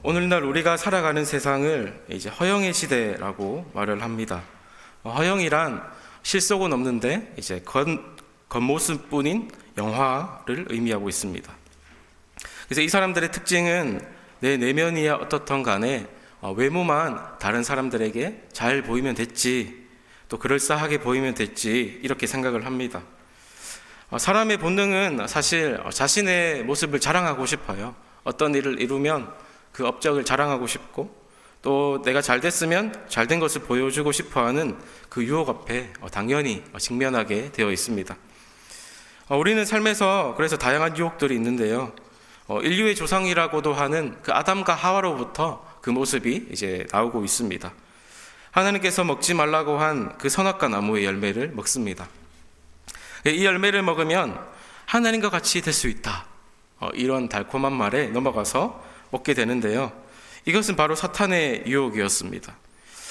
오늘날 우리가 살아가는 세상을 이제 허영의 시대라고 말을 합니다. 허영이란 실속은 없는데 이제 겉모습뿐인 영화를 의미하고 있습니다. 그래서 이 사람들의 특징은 내 내면이야 어떻든 간에 외모만 다른 사람들에게 잘 보이면 됐지, 또 그럴싸하게 보이면 됐지, 이렇게 생각을 합니다. 사람의 본능은 사실 자신의 모습을 자랑하고 싶어요. 어떤 일을 이루면 그 업적을 자랑하고 싶고, 또 내가 잘 됐으면 잘 된 것을 보여주고 싶어하는 그 유혹 앞에 당연히 직면하게 되어 있습니다. 우리는 삶에서 그래서 다양한 유혹들이 있는데요. 인류의 조상이라고도 하는 그 아담과 하와로부터 그 모습이 이제 나오고 있습니다. 하나님께서 먹지 말라고 한 그 선악과 나무의 열매를 먹습니다. 이 열매를 먹으면 하나님과 같이 될 수 있다, 이런 달콤한 말에 넘어가서 먹게 되는데요. 이것은 바로 사탄의 유혹이었습니다.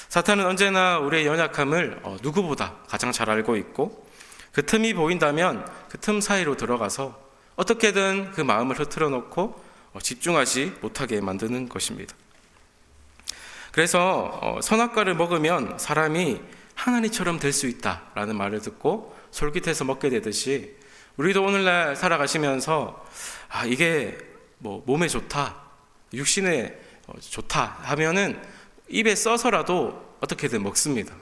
사탄은 언제나 우리의 연약함을 누구보다 가장 잘 알고 있고, 그 틈이 보인다면 그 틈 사이로 들어가서 어떻게든 그 마음을 흐트러 놓고 집중하지 못하게 만드는 것입니다. 그래서 선악과를 먹으면 사람이 하나님처럼 될 수 있다라는 말을 듣고 솔깃해서 먹게 되듯이, 우리도 오늘날 살아가시면서 이게 몸에 좋다, 육신에 좋다 하면은 입에 써서라도 어떻게든 먹습니다.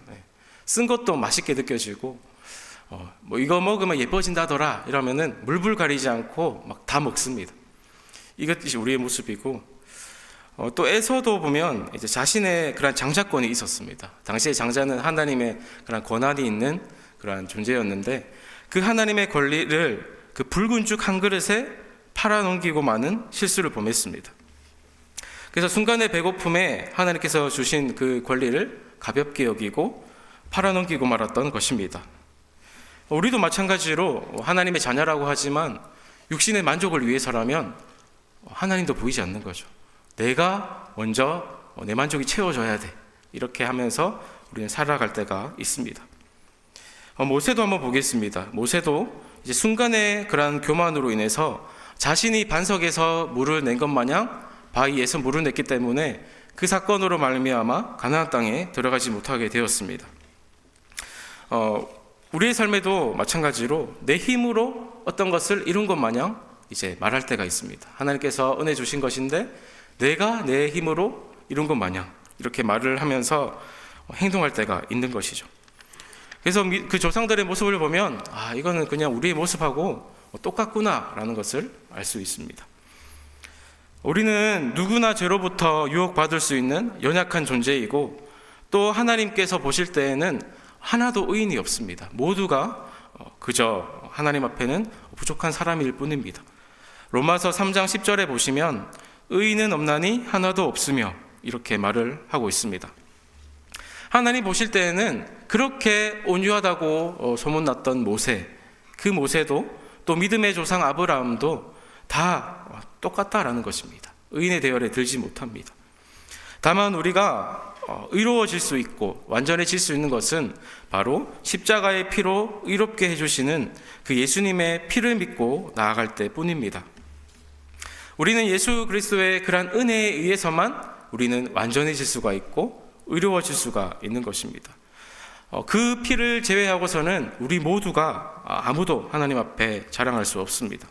쓴 것도 맛있게 느껴지고, 이거 먹으면 예뻐진다더라 이러면은 물불 가리지 않고 막 다 먹습니다. 이것이 우리의 모습이고, 또 에서도 보면 이제 자신의 그런 장자권이 있었습니다. 당시에 장자는 하나님의 그런 권한이 있는 그러한 존재였는데, 그 하나님의 권리를 그 붉은 죽 한 그릇에 팔아넘기고 마는 실수를 범했습니다. 그래서 순간의 배고픔에 하나님께서 주신 그 권리를 가볍게 여기고 팔아넘기고 말았던 것입니다. 우리도 마찬가지로 하나님의 자녀라고 하지만 육신의 만족을 위해서라면 하나님도 보이지 않는 거죠. 내가 먼저 내 만족이 채워져야 돼, 이렇게 하면서 우리는 살아갈 때가 있습니다. 모세도 한번 보겠습니다. 모세도 이제 순간의 그러한 교만으로 인해서 자신이 반석에서 물을 낸 것 마냥 바위에서 물을 냈기 때문에 그 사건으로 말미암아 가나안 땅에 들어가지 못하게 되었습니다. 우리의 삶에도 마찬가지로 내 힘으로 어떤 것을 이룬 것 마냥 이제 말할 때가 있습니다. 하나님께서 은혜 주신 것인데 내가 내 힘으로 이룬 것 마냥 이렇게 말을 하면서 행동할 때가 있는 것이죠. 그래서 그 조상들의 모습을 보면 이거는 그냥 우리의 모습하고 똑같구나 라는 것을 알 수 있습니다. 우리는 누구나 죄로부터 유혹받을 수 있는 연약한 존재이고, 또 하나님께서 보실 때에는 하나도 의인이 없습니다. 모두가 그저 하나님 앞에는 부족한 사람일 뿐입니다. 로마서 3장 10절에 보시면 의인은 없나니 하나도 없으며 이렇게 말을 하고 있습니다. 하나님 보실 때에는 그렇게 온유하다고 소문났던 모세, 그 모세도 또 믿음의 조상 아브라함도 다 똑같다라는 것입니다. 의인의 대열에 들지 못합니다. 다만 우리가 의로워질 수 있고 완전해질 수 있는 것은 바로 십자가의 피로 의롭게 해주시는 그 예수님의 피를 믿고 나아갈 때뿐입니다. 우리는 예수 그리스도의 그러한 은혜에 의해서만 우리는 완전해질 수가 있고 의로워질 수가 있는 것입니다. 그 피를 제외하고서는 우리 모두가 아무도 하나님 앞에 자랑할 수 없습니다.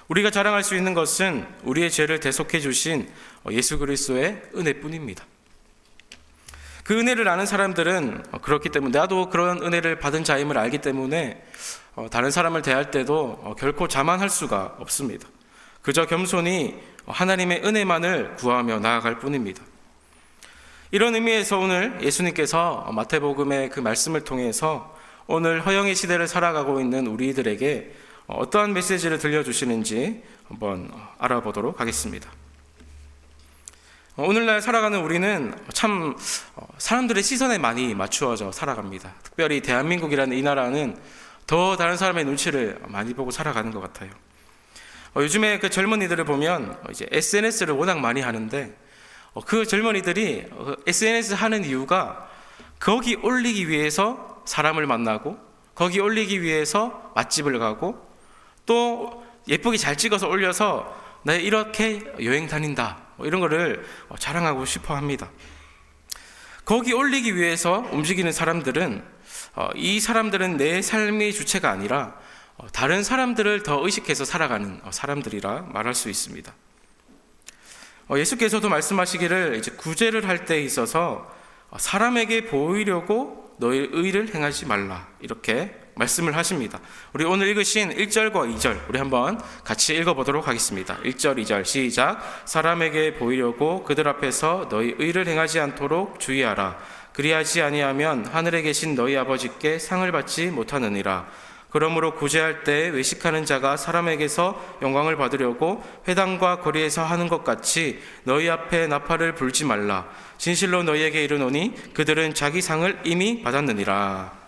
우리가 자랑할 수 있는 것은 우리의 죄를 대속해 주신 예수 그리스도의 은혜뿐입니다. 그 은혜를 아는 사람들은 그렇기 때문에, 나도 그런 은혜를 받은 자임을 알기 때문에 다른 사람을 대할 때도 결코 자만할 수가 없습니다. 그저 겸손히 하나님의 은혜만을 구하며 나아갈 뿐입니다. 이런 의미에서 오늘 예수님께서 마태복음의 그 말씀을 통해서 오늘 허영의 시대를 살아가고 있는 우리들에게 어떠한 메시지를 들려주시는지 한번 알아보도록 하겠습니다. 오늘날 살아가는 우리는 참 사람들의 시선에 많이 맞추어져 살아갑니다. 특별히 대한민국이라는 이 나라는 더 다른 사람의 눈치를 많이 보고 살아가는 것 같아요. 요즘에 그 젊은이들을 보면 이제 SNS를 워낙 많이 하는데, 그 젊은이들이 SNS 하는 이유가 거기 올리기 위해서 사람을 만나고, 거기 올리기 위해서 맛집을 가고, 또 예쁘게 잘 찍어서 올려서 나 이렇게 여행 다닌다, 이런 거를 자랑하고 싶어 합니다. 거기 올리기 위해서 움직이는 사람들은 이 사람들은 내 삶의 주체가 아니라 다른 사람들을 더 의식해서 살아가는 사람들이라 말할 수 있습니다. 예수께서도 말씀하시기를 이제 구제를 할 때 있어서 사람에게 보이려고 너의 의를 행하지 말라 이렇게 말씀을 하십니다. 우리 오늘 읽으신 1절과 2절 우리 한번 같이 읽어보도록 하겠습니다. 1절 2절 시작. 사람에게 보이려고 그들 앞에서 너희 의를 행하지 않도록 주의하라. 그리하지 아니하면 하늘에 계신 너희 아버지께 상을 받지 못하느니라. 그러므로 구제할 때 외식하는 자가 사람에게서 영광을 받으려고 회당과 거리에서 하는 것 같이 너희 앞에 나팔을 불지 말라. 진실로 너희에게 이르노니 그들은 자기 상을 이미 받았느니라.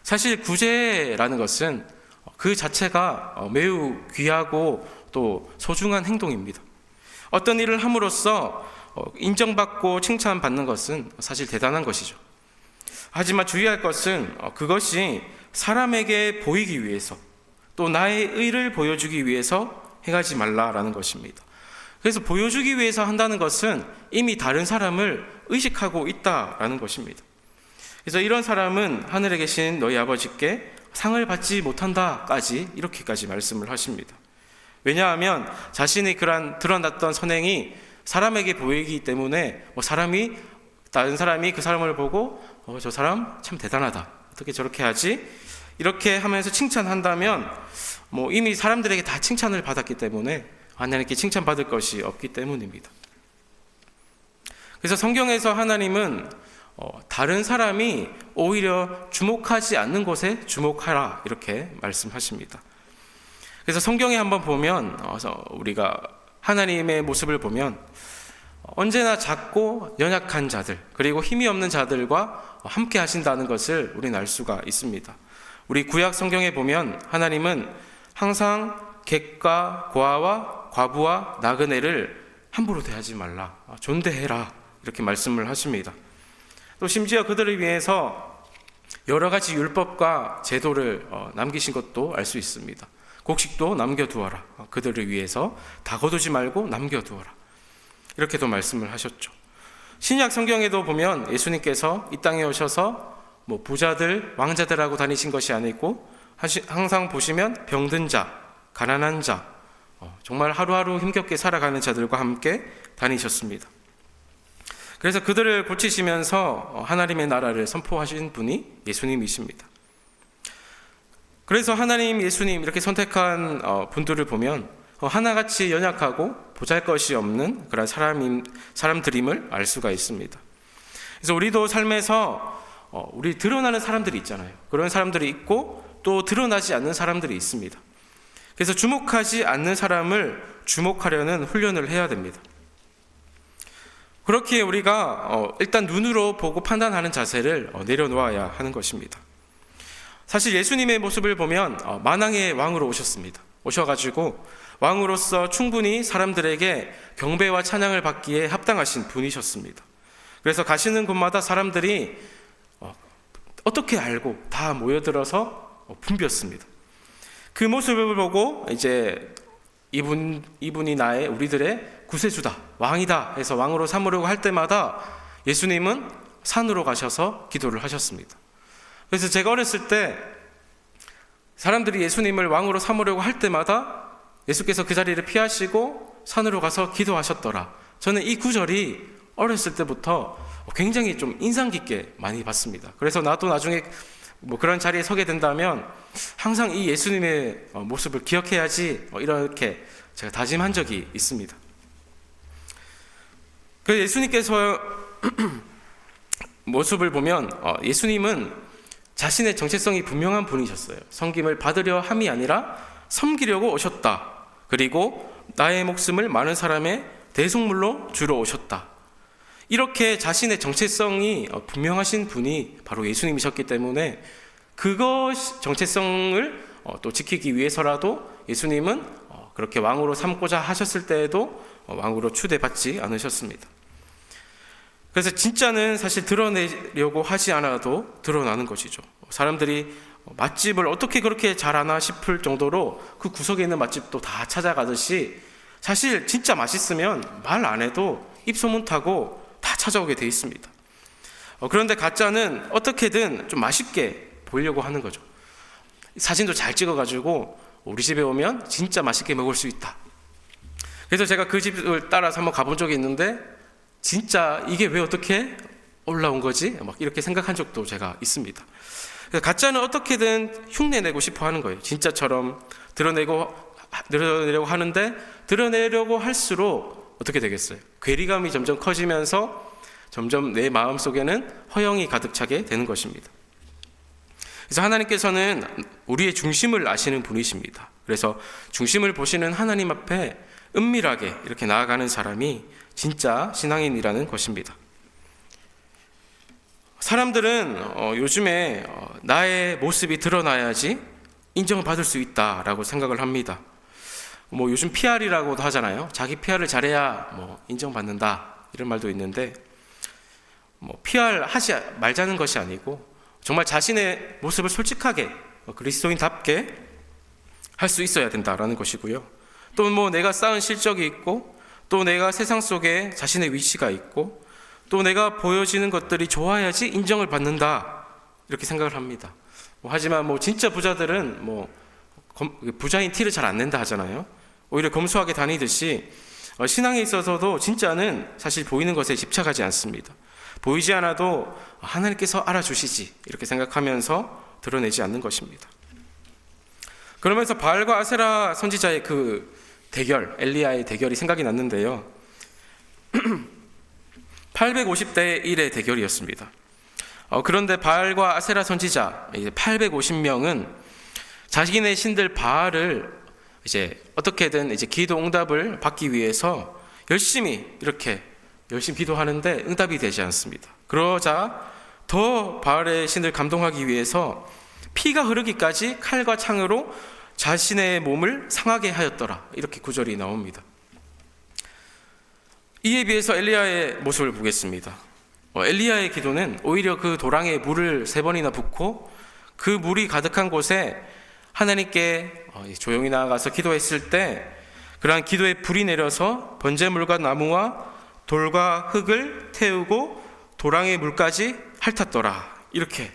사실 구제라는 것은 그 자체가 매우 귀하고 또 소중한 행동입니다. 어떤 일을 함으로써 인정받고 칭찬받는 것은 사실 대단한 것이죠. 하지만 주의할 것은 그것이 사람에게 보이기 위해서 또 나의 의를 보여주기 위해서 행하지 말라라는 것입니다. 그래서 보여주기 위해서 한다는 것은 이미 다른 사람을 의식하고 있다라는 것입니다. 그래서 이런 사람은 하늘에 계신 너희 아버지께 상을 받지 못한다까지 이렇게까지 말씀을 하십니다. 왜냐하면 자신이 그러한 드러났던 선행이 사람에게 보이기 때문에 다른 사람이 그 사람을 보고 저 사람 참 대단하다. 어떻게 저렇게 하지? 이렇게 하면서 칭찬한다면 이미 사람들에게 다 칭찬을 받았기 때문에 하나님께 칭찬받을 것이 없기 때문입니다. 그래서 성경에서 하나님은 다른 사람이 오히려 주목하지 않는 곳에 주목하라 이렇게 말씀하십니다. 그래서 성경에 한번 보면 우리가 하나님의 모습을 보면 언제나 작고 연약한 자들 그리고 힘이 없는 자들과 함께 하신다는 것을 우리는 알 수가 있습니다. 우리 구약 성경에 보면 하나님은 항상 객과 고아와 과부와 나그네를 함부로 대하지 말라, 존대해라 이렇게 말씀을 하십니다. 또 심지어 그들을 위해서 여러 가지 율법과 제도를 남기신 것도 알 수 있습니다. 곡식도 남겨두어라. 그들을 위해서 다 거두지 말고 남겨두어라. 이렇게도 말씀을 하셨죠. 신약 성경에도 보면 예수님께서 이 땅에 오셔서 부자들, 왕자들하고 다니신 것이 아니고 항상 보시면 병든 자, 가난한 자, 정말 하루하루 힘겹게 살아가는 자들과 함께 다니셨습니다. 그래서 그들을 고치시면서 하나님의 나라를 선포하신 분이 예수님이십니다. 그래서 하나님, 예수님 이렇게 선택한 분들을 보면 하나같이 연약하고 보잘것이 없는 그런 사람들임을 알 수가 있습니다. 그래서 우리도 삶에서 우리 드러나는 사람들이 있잖아요. 그런 사람들이 있고 또 드러나지 않는 사람들이 있습니다. 그래서 주목하지 않는 사람을 주목하려는 훈련을 해야 됩니다. 그렇게 우리가 일단 눈으로 보고 판단하는 자세를 내려놓아야 하는 것입니다. 사실 예수님의 모습을 보면 만왕의 왕으로 오셨습니다. 오셔가지고 왕으로서 충분히 사람들에게 경배와 찬양을 받기에 합당하신 분이셨습니다. 그래서 가시는 곳마다 사람들이 어떻게 알고 다 모여들어서 붐볐습니다. 그 모습을 보고 이제 이분이 우리들의 구세주다, 왕이다 해서 왕으로 삼으려고 할 때마다 예수님은 산으로 가셔서 기도를 하셨습니다. 그래서 제가 어렸을 때 사람들이 예수님을 왕으로 삼으려고 할 때마다 예수께서 그 자리를 피하시고 산으로 가서 기도하셨더라. 저는 이 구절이 어렸을 때부터 굉장히 좀 인상 깊게 많이 봤습니다. 그래서 나도 나중에 그런 자리에 서게 된다면 항상 이 예수님의 모습을 기억해야지 이렇게 제가 다짐한 적이 있습니다. 그래서 예수님께서 모습을 보면 예수님은 자신의 정체성이 분명한 분이셨어요. 섬김을 받으려 함이 아니라 섬기려고 오셨다. 그리고 나의 목숨을 많은 사람의 대속물로 주러 오셨다. 이렇게 자신의 정체성이 분명하신 분이 바로 예수님이셨기 때문에 정체성을 또 지키기 위해서라도 예수님은 그렇게 왕으로 삼고자 하셨을 때에도 왕으로 추대받지 않으셨습니다. 그래서 진짜는 사실 드러내려고 하지 않아도 드러나는 것이죠. 사람들이 맛집을 어떻게 그렇게 잘 아나 싶을 정도로 그 구석에 있는 맛집도 다 찾아가듯이 사실 진짜 맛있으면 말 안 해도 입소문 타고 다 찾아오게 돼 있습니다. 그런데 가짜는 어떻게든 좀 맛있게 보이려고 하는 거죠. 사진도 잘 찍어가지고 우리 집에 오면 진짜 맛있게 먹을 수 있다. 그래서 제가 그 집을 따라서 한번 가본 적이 있는데 진짜 이게 왜 어떻게 올라온 거지? 막 이렇게 생각한 적도 제가 있습니다. 그래서 가짜는 어떻게든 흉내내고 싶어 하는 거예요. 진짜처럼 드러내려고 하는데 드러내려고 할수록 어떻게 되겠어요? 괴리감이 점점 커지면서 점점 내 마음속에는 허영이 가득 차게 되는 것입니다. 그래서 하나님께서는 우리의 중심을 아시는 분이십니다. 그래서 중심을 보시는 하나님 앞에 은밀하게 이렇게 나아가는 사람이 진짜 신앙인이라는 것입니다. 사람들은 요즘에 나의 모습이 드러나야지 인정을 받을 수 있다라고 생각을 합니다. 요즘 PR이라고도 하잖아요. 자기 PR을 잘해야 인정받는다 이런 말도 있는데 PR 하지 말자는 것이 아니고 정말 자신의 모습을 솔직하게 그리스도인답게 할 수 있어야 된다라는 것이고요. 또 내가 쌓은 실적이 있고 또 내가 세상 속에 자신의 위치가 있고 또 내가 보여지는 것들이 좋아야지 인정을 받는다 이렇게 생각을 합니다. 하지만 진짜 부자들은 부자인 티를 잘 안 낸다 하잖아요. 오히려 검소하게 다니듯이 신앙에 있어서도 진짜는 사실 보이는 것에 집착하지 않습니다. 보이지 않아도 하나님께서 알아주시지 이렇게 생각하면서 드러내지 않는 것입니다. 그러면서 바알과 아세라 선지자의 그 대결, 엘리야의 대결이 생각이 났는데요. 850대 1의 대결이었습니다. 그런데 바알과 아세라 선지자 850명은 자신의 신들 바알을 어떻게든 기도 응답을 받기 위해서 열심히 기도하는데 응답이 되지 않습니다. 그러자 더 바알의 신을 감동하기 위해서 피가 흐르기까지 칼과 창으로 자신의 몸을 상하게 하였더라 이렇게 구절이 나옵니다. 이에 비해서 엘리야의 모습을 보겠습니다. 엘리야의 기도는 오히려 그 도랑에 물을 3번이나 붓고 그 물이 가득한 곳에 하나님께 조용히 나아가서 기도했을 때 그러한 기도에 불이 내려서 번제물과 나무와 돌과 흙을 태우고 도랑의 물까지 핥았더라 이렇게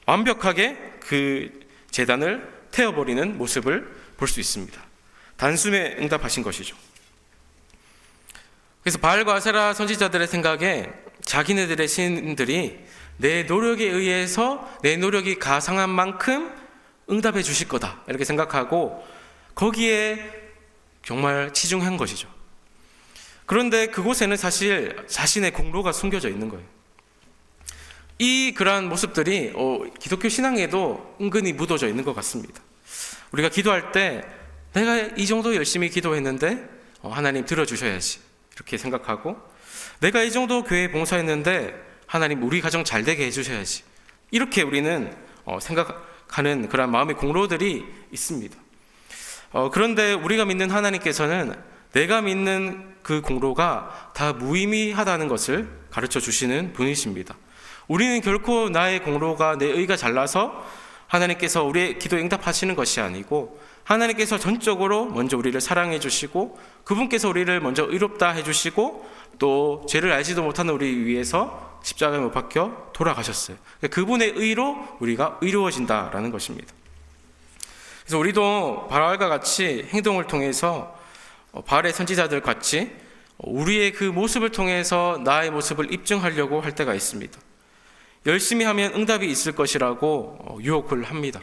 완벽하게 그 제단을 태워버리는 모습을 볼 수 있습니다. 단숨에 응답하신 것이죠. 그래서 바알과 아세라 선지자들의 생각에 자기네들의 신들이 내 노력에 의해서 내 노력이 가상한 만큼 응답해 주실 거다 이렇게 생각하고 거기에 정말 치중한 것이죠. 그런데 그곳에는 사실 자신의 공로가 숨겨져 있는 거예요. 그러한 모습들이 기독교 신앙에도 은근히 묻어져 있는 것 같습니다. 우리가 기도할 때 내가 이 정도 열심히 기도했는데 하나님 들어주셔야지 이렇게 생각하고 내가 이 정도 교회 봉사했는데 하나님 우리 가정 잘 되게 해주셔야지 이렇게 우리는 생각하는 그런 마음의 공로들이 있습니다. 그런데 우리가 믿는 하나님께서는 내가 믿는 그 공로가 다 무의미하다는 것을 가르쳐 주시는 분이십니다. 우리는 결코 나의 공로가 내 의가 잘나서 하나님께서 우리의 기도에 응답하시는 것이 아니고 하나님께서 전적으로 먼저 우리를 사랑해 주시고 그분께서 우리를 먼저 의롭다 해주시고 또 죄를 알지도 못하는 우리 위해서 십자가에 못 박혀 돌아가셨어요. 그분의 의로 우리가 의로워진다라는 것입니다. 그래서 우리도 바알과 같이 행동을 통해서 바알의 선지자들 같이 우리의 그 모습을 통해서 나의 모습을 입증하려고 할 때가 있습니다. 열심히 하면 응답이 있을 것이라고 유혹을 합니다.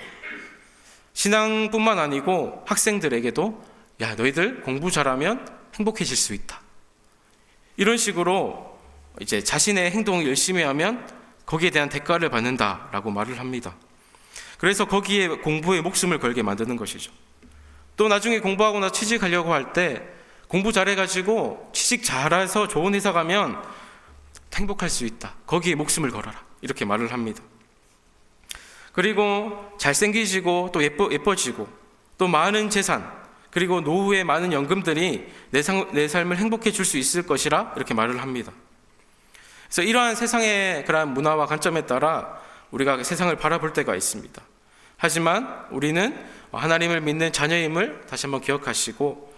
신앙뿐만 아니고 학생들에게도 야 너희들 공부 잘하면 행복해질 수 있다. 이런 식으로 자신의 행동을 열심히 하면 거기에 대한 대가를 받는다라고 말을 합니다. 그래서 거기에 공부에 목숨을 걸게 만드는 것이죠. 또 나중에 공부하거나 취직하려고 할 때 공부 잘해가지고 취직 잘해서 좋은 회사 가면 행복할 수 있다. 거기에 목숨을 걸어라. 이렇게 말을 합니다. 그리고 잘생기시고 또 예뻐지고 또 많은 재산 그리고 노후에 많은 연금들이 내 삶을 행복해 줄 수 있을 것이라 이렇게 말을 합니다. 그래서 이러한 세상의 그러한 문화와 관점에 따라 우리가 세상을 바라볼 때가 있습니다. 하지만 우리는 하나님을 믿는 자녀임을 다시 한번 기억하시고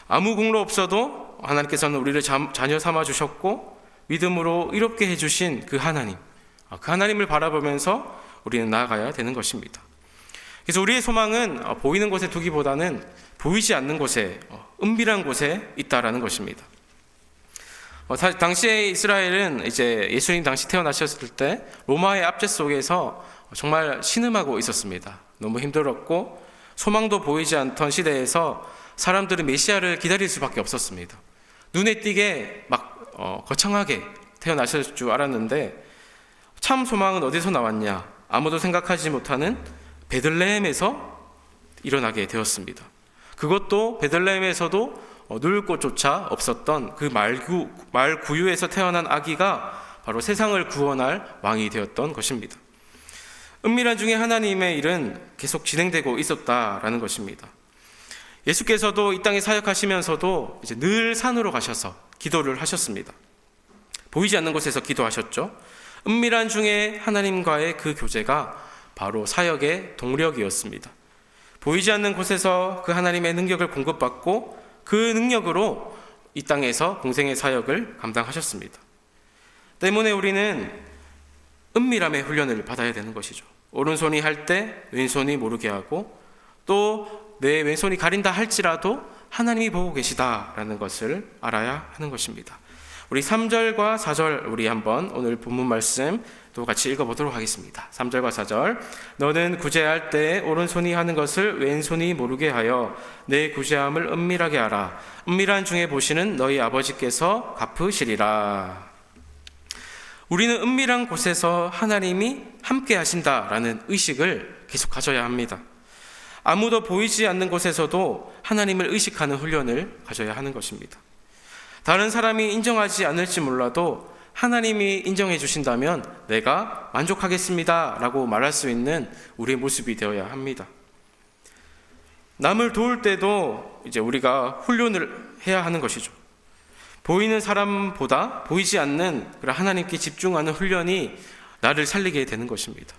아무 공로 없어도 하나님께서는 우리를 자녀 삼아 주셨고 믿음으로 이롭게 해주신 그 하나님, 그 하나님을 바라보면서 우리는 나아가야 되는 것입니다. 그래서 우리의 소망은 보이는 곳에 두기보다는 보이지 않는 곳에, 은밀한 곳에 있다라는 것입니다. 당시에 이스라엘은 이제 예수님 당시 태어나셨을 때 로마의 압제 속에서 정말 신음하고 있었습니다. 너무 힘들었고 소망도 보이지 않던 시대에서 사람들은 메시아를 기다릴 수밖에 없었습니다. 눈에 띄게 막 거창하게 태어나실 줄 알았는데 참 소망은 어디서 나왔냐? 아무도 생각하지 못하는 베들레헴에서 일어나게 되었습니다. 그것도 베들레헴에서도 누울 곳조차 없었던 그 말구유에서 태어난 아기가 바로 세상을 구원할 왕이 되었던 것입니다. 은밀한 중에 하나님의 일은 계속 진행되고 있었다라는 것입니다. 예수께서도 이 땅에 사역하시면서도 이제 늘 산으로 가셔서 기도를 하셨습니다. 보이지 않는 곳에서 기도하셨죠. 은밀한 중에 하나님과의 그 교제가 바로 사역의 동력이었습니다. 보이지 않는 곳에서 그 하나님의 능력을 공급받고 그 능력으로 이 땅에서 공생의 사역을 감당하셨습니다. 때문에 우리는 은밀함의 훈련을 받아야 되는 것이죠. 오른손이 할 때 왼손이 모르게 하고 또 내 왼손이 가린다 할지라도 하나님이 보고 계시다라는 것을 알아야 하는 것입니다. 우리 3절과 4절 우리 한번 오늘 본문 말씀 또 같이 읽어보도록 하겠습니다. 3절과 4절. 너는 구제할 때 오른손이 하는 것을 왼손이 모르게 하여 내 구제함을 은밀하게 하라. 은밀한 중에 보시는 너희 아버지께서 갚으시리라. 우리는 은밀한 곳에서 하나님이 함께 하신다라는 의식을 계속 가져야 합니다. 아무도 보이지 않는 곳에서도 하나님을 의식하는 훈련을 가져야 하는 것입니다. 다른 사람이 인정하지 않을지 몰라도 하나님이 인정해 주신다면 내가 만족하겠습니다 라고 말할 수 있는 우리의 모습이 되어야 합니다. 남을 도울 때도 이제 우리가 훈련을 해야 하는 것이죠. 보이는 사람보다 보이지 않는 그런 하나님께 집중하는 훈련이 나를 살리게 되는 것입니다.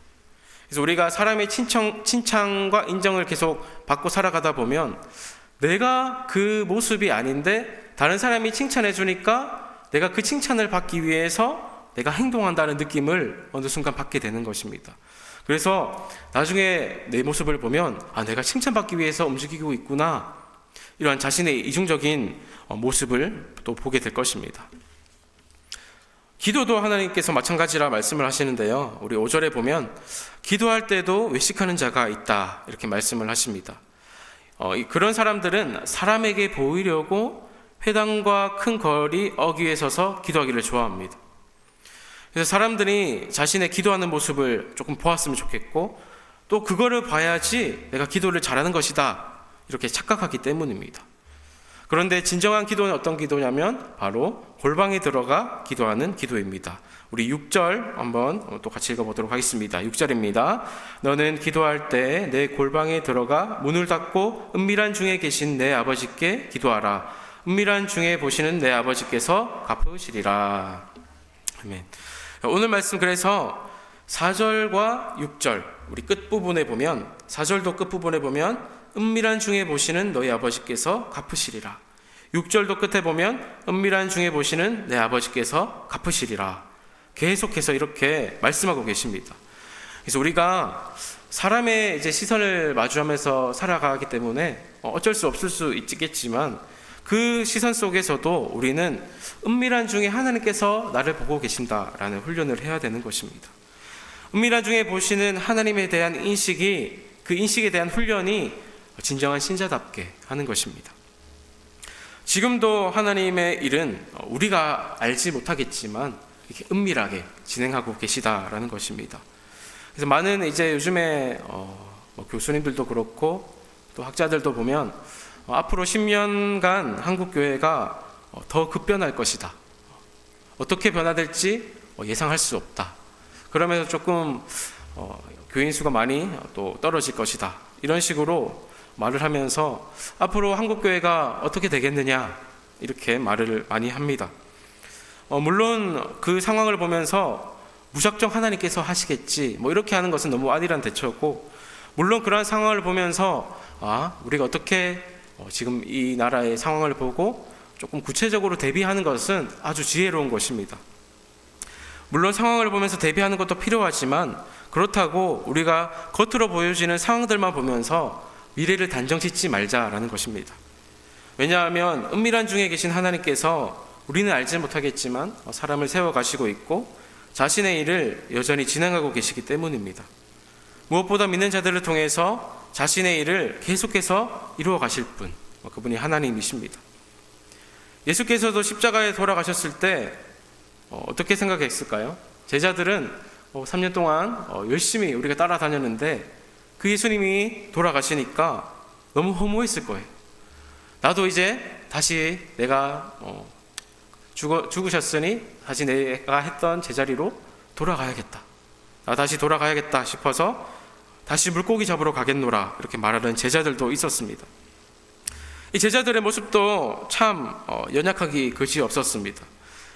그래서 우리가 사람의 칭찬과 인정을 계속 받고 살아가다 보면 내가 그 모습이 아닌데 다른 사람이 칭찬해 주니까 내가 그 칭찬을 받기 위해서 내가 행동한다는 느낌을 어느 순간 받게 되는 것입니다. 그래서 나중에 내 모습을 보면 내가 칭찬받기 위해서 움직이고 있구나, 이러한 자신의 이중적인 모습을 또 보게 될 것입니다. 기도도 하나님께서 마찬가지라 말씀을 하시는데요, 우리 5절에 보면 기도할 때도 외식하는 자가 있다 이렇게 말씀을 하십니다. 그런 사람들은 사람에게 보이려고 회당과 큰 거리 어귀에 서서 기도하기를 좋아합니다. 그래서 사람들이 자신의 기도하는 모습을 조금 보았으면 좋겠고 또 그거를 봐야지 내가 기도를 잘하는 것이다 이렇게 착각하기 때문입니다. 그런데 진정한 기도는 어떤 기도냐면 바로 골방에 들어가 기도하는 기도입니다. 우리 6절 한번 또 같이 읽어보도록 하겠습니다. 6절입니다. 너는 기도할 때 내 골방에 들어가 문을 닫고 은밀한 중에 계신 내 아버지께 기도하라. 은밀한 중에 보시는 내 아버지께서 갚으시리라. 아멘. 오늘 말씀 그래서 4절과 6절 우리 끝부분에 보면 4절도 끝부분에 보면 은밀한 중에 보시는 너희 아버지께서 갚으시리라. 6절도 끝에 보면 은밀한 중에 보시는 내 아버지께서 갚으시리라. 계속해서 이렇게 말씀하고 계십니다. 그래서 우리가 사람의 이제 시선을 마주하면서 살아가기 때문에 어쩔 수 없을 수 있겠지만 그 시선 속에서도 우리는 은밀한 중에 하나님께서 나를 보고 계신다라는 훈련을 해야 되는 것입니다. 은밀한 중에 보시는 하나님에 대한 인식이, 그 인식에 대한 훈련이 진정한 신자답게 하는 것입니다. 지금도 하나님의 일은 우리가 알지 못하겠지만 이렇게 은밀하게 진행하고 계시다라는 것입니다. 그래서 많은 이제 요즘에 교수님들도 그렇고 또 학자들도 보면 앞으로 10년간 한국 교회가 더 급변할 것이다. 어떻게 변화될지 예상할 수 없다. 그러면서 조금 교인 수가 많이 또 떨어질 것이다. 이런 식으로 말을 하면서 앞으로 한국 교회가 어떻게 되겠느냐 이렇게 말을 많이 합니다. 물론 그 상황을 보면서 무작정 하나님께서 하시겠지 이렇게 하는 것은 너무 안일한 대처고, 물론 그러한 상황을 보면서 우리가 어떻게 지금 이 나라의 상황을 보고 조금 구체적으로 대비하는 것은 아주 지혜로운 것입니다. 물론 상황을 보면서 대비하는 것도 필요하지만 그렇다고 우리가 겉으로 보여지는 상황들만 보면서 미래를 단정 짓지 말자라는 것입니다. 왜냐하면 은밀한 중에 계신 하나님께서 우리는 알지 못하겠지만 사람을 세워가시고 있고 자신의 일을 여전히 진행하고 계시기 때문입니다. 무엇보다 믿는 자들을 통해서 자신의 일을 계속해서 이루어 가실 분, 그분이 하나님이십니다. 예수께서도 십자가에 돌아가셨을 때 어떻게 생각했을까요? 제자들은 3년 동안 열심히 우리가 따라다녔는데 그 예수님이 돌아가시니까 너무 허무했을 거예요. 나도 이제 다시 내가 죽으셨으니 다시 내가 했던 제자리로 돌아가야겠다. 나 다시 돌아가야겠다 싶어서 다시 물고기 잡으러 가겠노라 이렇게 말하는 제자들도 있었습니다. 이 제자들의 모습도 참 연약하기 그지 없었습니다.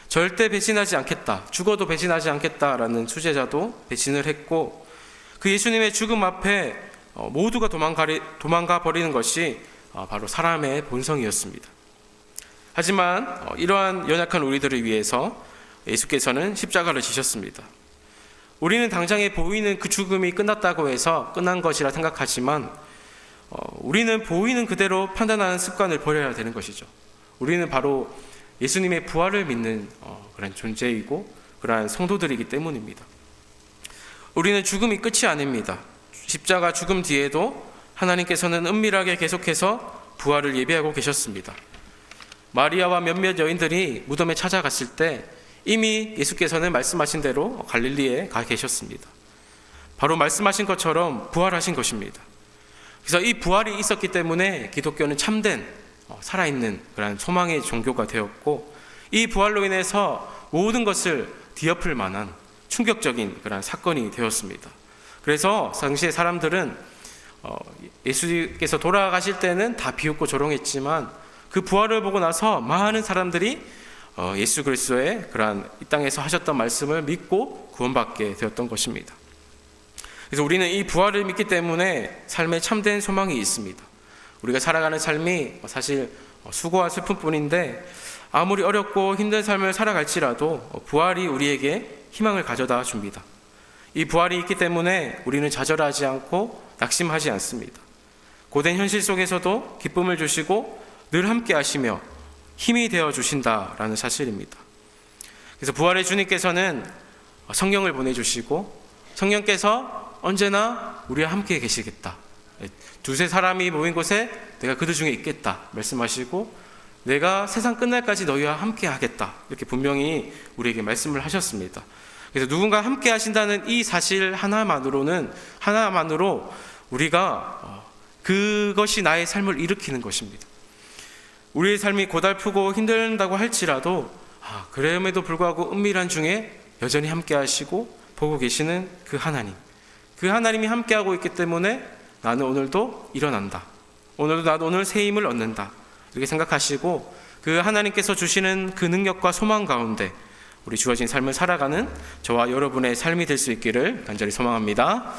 절대 배신하지 않겠다, 죽어도 배신하지 않겠다라는 수제자도 배신을 했고 그 예수님의 죽음 앞에 모두가 도망가 버리는 것이 바로 사람의 본성이었습니다. 하지만 이러한 연약한 우리들을 위해서 예수께서는 십자가를 지셨습니다. 우리는 당장에 보이는 그 죽음이 끝났다고 해서 끝난 것이라 생각하지만 우리는 보이는 그대로 판단하는 습관을 버려야 되는 것이죠. 우리는 바로 예수님의 부활을 믿는 그런 존재이고 그러한 성도들이기 때문입니다. 우리는 죽음이 끝이 아닙니다. 십자가 죽음 뒤에도 하나님께서는 은밀하게 계속해서 부활을 예비하고 계셨습니다. 마리아와 몇몇 여인들이 무덤에 찾아갔을 때 이미 예수께서는 말씀하신 대로 갈릴리에 가 계셨습니다. 바로 말씀하신 것처럼 부활하신 것입니다. 그래서 이 부활이 있었기 때문에 기독교는 참된 살아있는 그런 소망의 종교가 되었고 이 부활로 인해서 모든 것을 뒤엎을 만한 충격적인 그런 사건이 되었습니다. 그래서 당시의 사람들은 예수께서 돌아가실 때는 다 비웃고 조롱했지만 그 부활을 보고 나서 많은 사람들이 예수 그리스도의 그러한 이 땅에서 하셨던 말씀을 믿고 구원받게 되었던 것입니다. 그래서 우리는 이 부활을 믿기 때문에 삶에 참된 소망이 있습니다. 우리가 살아가는 삶이 사실 수고와 슬픔뿐인데 아무리 어렵고 힘든 삶을 살아갈지라도 부활이 우리에게 희망을 가져다 줍니다. 이 부활이 있기 때문에 우리는 좌절하지 않고 낙심하지 않습니다. 고된 현실 속에서도 기쁨을 주시고 늘 함께 하시며 힘이 되어 주신다라는 사실입니다. 그래서 부활의 주님께서는 성령을 보내주시고 성령께서 언제나 우리와 함께 계시겠다. 두세 사람이 모인 곳에 내가 그들 중에 있겠다 말씀하시고 내가 세상 끝날까지 너희와 함께 하겠다 이렇게 분명히 우리에게 말씀을 하셨습니다. 그래서 누군가 함께 하신다는 이 사실 하나만으로 우리가 그것이 나의 삶을 일으키는 것입니다. 우리의 삶이 고달프고 힘들다고 할지라도 그럼에도 불구하고 은밀한 중에 여전히 함께 하시고 보고 계시는 그 하나님이 함께하고 있기 때문에 나는 오늘도 일어난다. 나도 오늘 새 힘을 얻는다. 이렇게 생각하시고 그 하나님께서 주시는 그 능력과 소망 가운데 우리 주어진 삶을 살아가는 저와 여러분의 삶이 될 수 있기를 간절히 소망합니다.